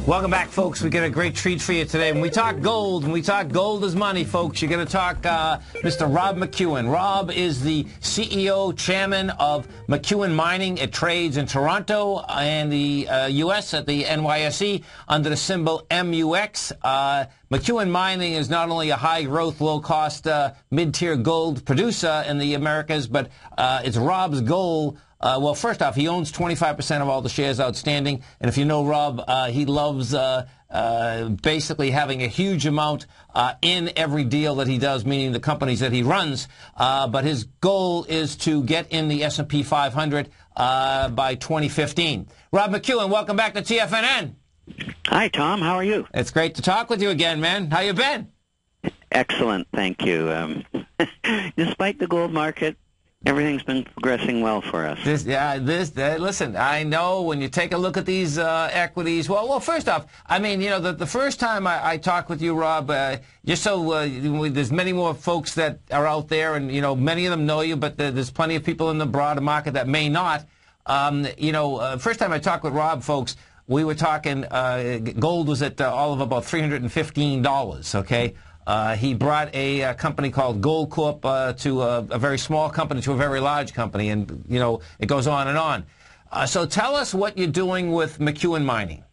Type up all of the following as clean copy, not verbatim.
Welcome back, folks. We got a great treat for you today. When we talk gold, is money, folks, you're going to talk Mr. Rob McEwen. Rob is the CEO, Chairman of McEwen Mining. It trades in Toronto and the U.S. at the NYSE under the symbol MUX. McEwen Mining is not only a high-growth, low-cost, mid-tier gold producer in the Americas, but it's Rob's goal. Well, first off, he owns 25% of all the shares outstanding. And if you know Rob, he loves basically having a huge amount in every deal that he does, meaning the companies that he runs. But his goal is to get in the S&P 500 by 2015. Rob McEwen, welcome back to TFNN. Hi, Tom. How are you? It's great to talk with you again, man. How you been? Excellent, thank you. Despite the gold market, everything's been progressing well for us. Listen, I know when you take a look at these equities, well, first off, I mean, you know, the first time I talked with you, Rob, just so there's many more folks that are out there, and, you know, many of them know you, but there's plenty of people in the broader market that may not. First time I talked with Rob, folks, we were talking, gold was at all of about $315, okay? He brought a company called Gold Corp to a very small company to a very large company, and, you know, it goes on and on. So tell us what you're doing with McEwen Mining.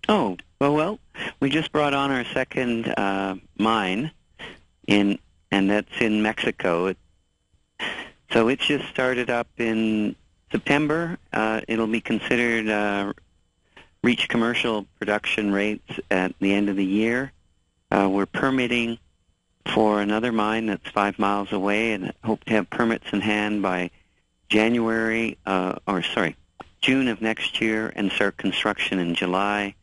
Oh, well, we just brought on our second mine, and that's in Mexico. So it's just started up in September. It'll be considered reach commercial production rates at the end of the year. We're permitting for another mine that's 5 miles away, and hope to have permits in hand by June of next year, and start construction in July.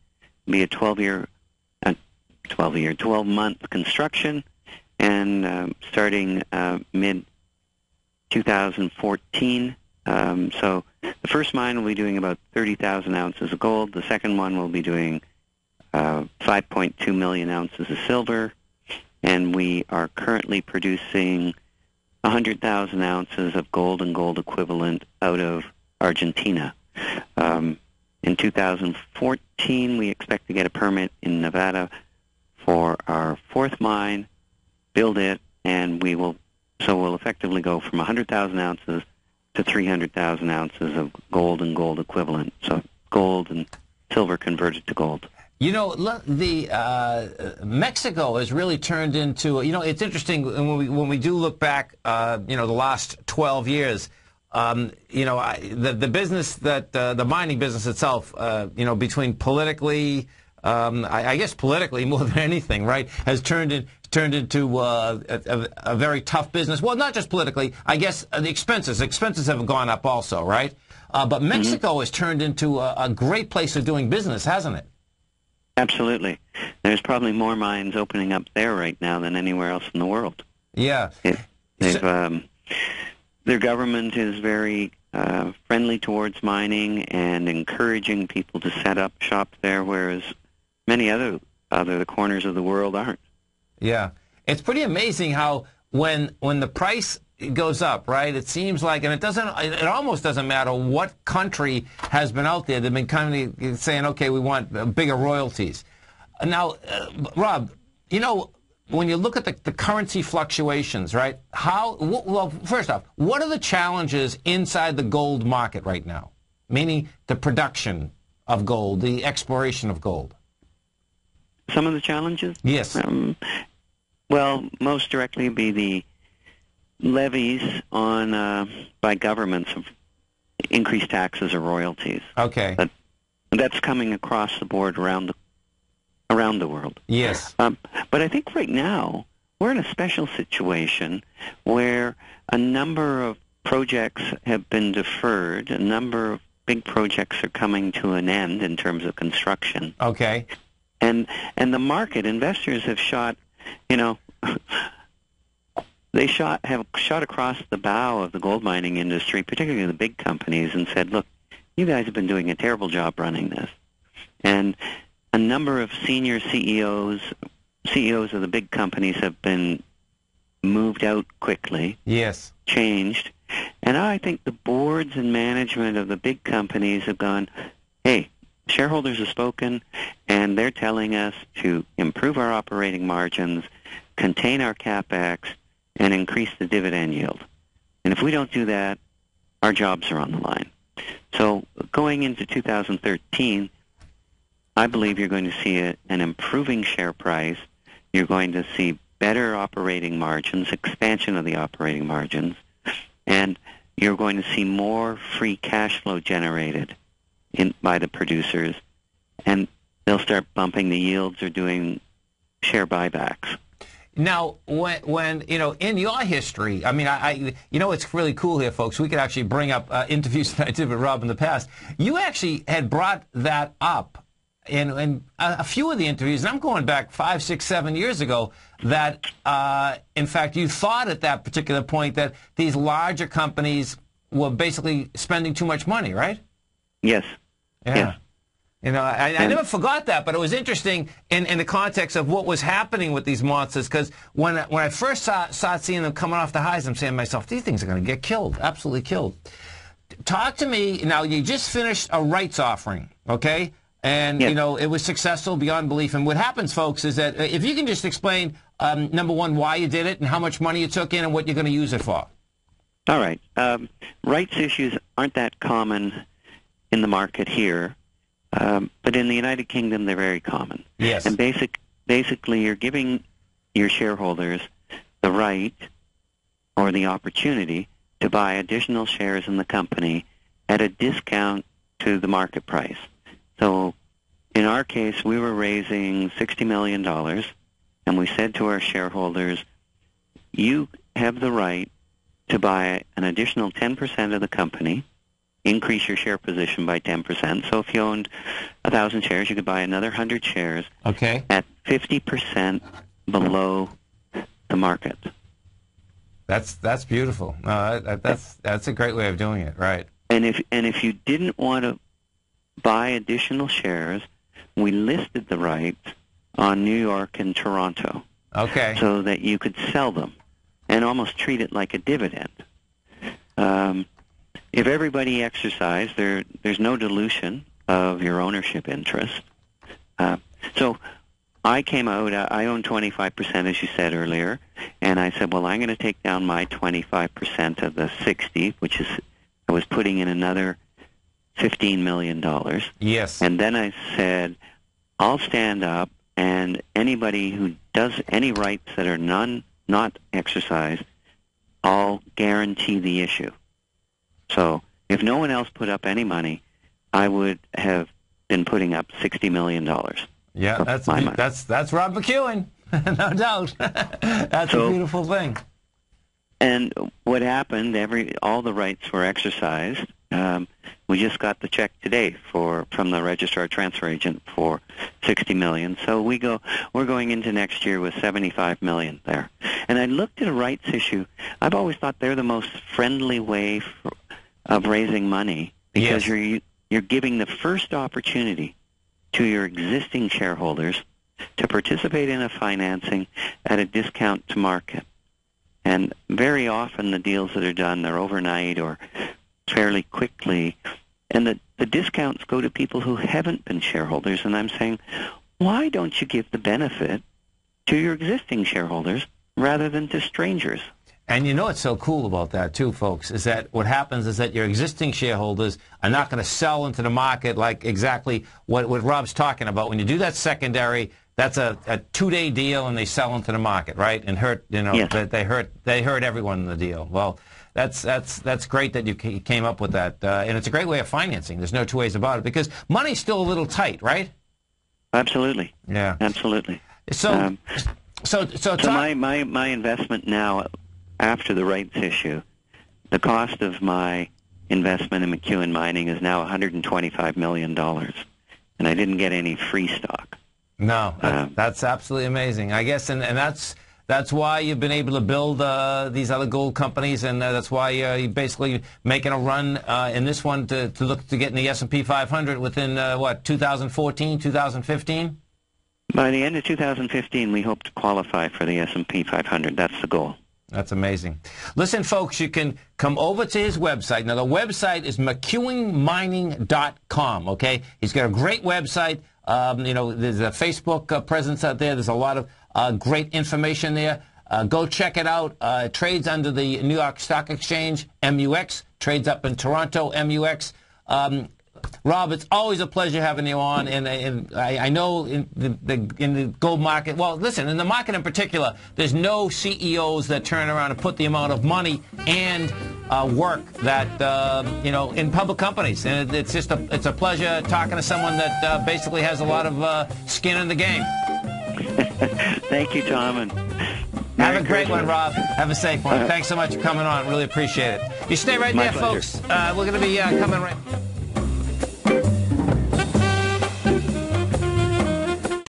Be a 12-month construction, and starting mid-2014. So the first mine will be doing about 30,000 ounces of gold. The second one will be doing 5.2 million ounces of silver, and we are currently producing 100,000 ounces of gold and gold equivalent out of Argentina. In 2014, we expect to get a permit in Nevada for our fourth mine, build it, and we'll effectively go from 100,000 ounces to 300,000 ounces of gold and gold equivalent. So gold and silver converted to gold. You know, Mexico has really turned into, you know, it's interesting when we do look back, you know, the last 12 years, you know, the business that, the mining business itself, you know, between politically, I guess politically more than anything, right, has turned into a very tough business. Well, not just politically, I guess the expenses have gone up also, right? But Mexico has turned into a great place of doing business, hasn't it? Absolutely. There's probably more mines opening up there right now than anywhere else in the world. Yeah. Their government is very friendly towards mining and encouraging people to set up shop there, whereas many other corners of the world aren't. Yeah. It's pretty amazing how when the price goes up, right, it seems like, and it almost doesn't matter what country has been out there. They've been kind of saying, okay, we want bigger royalties. Now, Rob, you know, when you look at the currency fluctuations, right, well, first off, what are the challenges inside the gold market right now? Meaning the production of gold, the exploration of gold. Some of the challenges? Yes. Well, most directly be the levies on by governments of increased taxes or royalties. Okay. But that's coming across the board around the world. Yes. But I think right now we're in a special situation where a number of projects have been deferred. A number of big projects are coming to an end in terms of construction. Okay. And the market, investors have shot, you know, have shot across the bow of the gold mining industry, particularly the big companies, and said, look, you guys have been doing a terrible job running this. And a number of senior CEOs of the big companies have been moved out quickly. Yes. Changed. And I think the boards and management of the big companies have gone, hey, shareholders have spoken, and they're telling us to improve our operating margins, contain our CapEx, and increase the dividend yield. And if we don't do that, our jobs are on the line. So going into 2013, I believe you're going to see an improving share price. You're going to see better operating margins, expansion of the operating margins, and you're going to see more free cash flow generated by the producers, and they'll start bumping the yields or doing share buybacks. Now, when you know, in your history, I mean, you know, it's really cool here, folks. We could actually bring up interviews that I did with Rob in the past. You actually had brought that up in a few of the interviews, and I'm going back 5, 6, 7 years ago, that, in fact, you thought at that particular point that these larger companies were basically spending too much money, right? Yes. Yeah. Yes. You know, I never forgot that, but it was interesting in the context of what was happening with these monsters, because when I first started seeing them coming off the highs, I'm saying to myself, these things are going to get killed, absolutely killed. Talk to me, now you just finished a rights offering, okay? And, yes, you know, it was successful beyond belief. And what happens, folks, is that if you can just explain, number one, why you did it and how much money you took in and what you're going to use it for. All right. Rights issues aren't that common in the market here. But in the United Kingdom, they're very common. Yes. And basically, you're giving your shareholders the right or the opportunity to buy additional shares in the company at a discount to the market price. So in our case, we were raising $60 million, and we said to our shareholders, you have the right to buy an additional 10% of the company, increase your share position by 10%. So if you owned 1,000 shares, you could buy another 100 shares, okay, at 50% below the market. That's beautiful. That's a great way of doing it, right? And if you didn't want to buy additional shares, we listed the rights on New York and Toronto. Okay. So that you could sell them and almost treat it like a dividend. If everybody exercised, there's no dilution of your ownership interest. So I came out, I own 25%, as you said earlier, and I said, well, I'm going to take down my 25% of the 60, which is, I was putting in another $15 million. Yes. And then I said, I'll stand up, and anybody who does any rights that are not exercised, I'll guarantee the issue. So if no one else put up any money, I would have been putting up $60 million. Yeah, that's Rob McEwen, no doubt. That's a beautiful thing. And what happened? All the rights were exercised. We just got the check today from the registrar transfer agent for $60 million. So we're going into next year with $75 million there. And I looked at a rights issue. I've always thought they're the most friendly way of raising money, because yes, you're giving the first opportunity to your existing shareholders to participate in a financing at a discount to market. And very often the deals that are done, they're overnight or fairly quickly, and the discounts go to people who haven't been shareholders. And I'm saying, why don't you give the benefit to your existing shareholders rather than to strangers? And you know what's so cool about that, too, folks, is that what happens is that your existing shareholders are not going to sell into the market like exactly what Rob's talking about. When you do that secondary, that's a 2-day deal, and they sell into the market, right? And yes, they hurt everyone in the deal. Well, that's great that you came up with that, and it's a great way of financing. There's no two ways about it, because money's still a little tight, right? Absolutely. Yeah. Absolutely. So my investment now, after the rights issue, the cost of my investment in McEwen Mining is now $125 million, and I didn't get any free stock. No, that's absolutely amazing. I guess, and that's why you've been able to build these other gold companies, and that's why you're basically making a run in this one to look to get in the S&P 500 within, 2014, 2015? By the end of 2015, we hope to qualify for the S&P 500. That's the goal. That's amazing. Listen, folks, you can come over to his website. Now, the website is McEwenMining.com, okay? He's got a great website. You know, there's a Facebook presence out there. There's a lot of great information there. Go check it out. It trades under the New York Stock Exchange, MUX. Trades up in Toronto, MUX. Rob, it's always a pleasure having you on, and I know in the gold market, well, listen, in the market in particular, there's no CEOs that turn around and put the amount of money and work that, you know, in public companies. And it's just it's a pleasure talking to someone that basically has a lot of skin in the game. Thank you, Tom. And have a great one, Rob. Have a safe one. Thanks so much for coming on. Really appreciate it. You stay right there, folks. We're going to be coming right...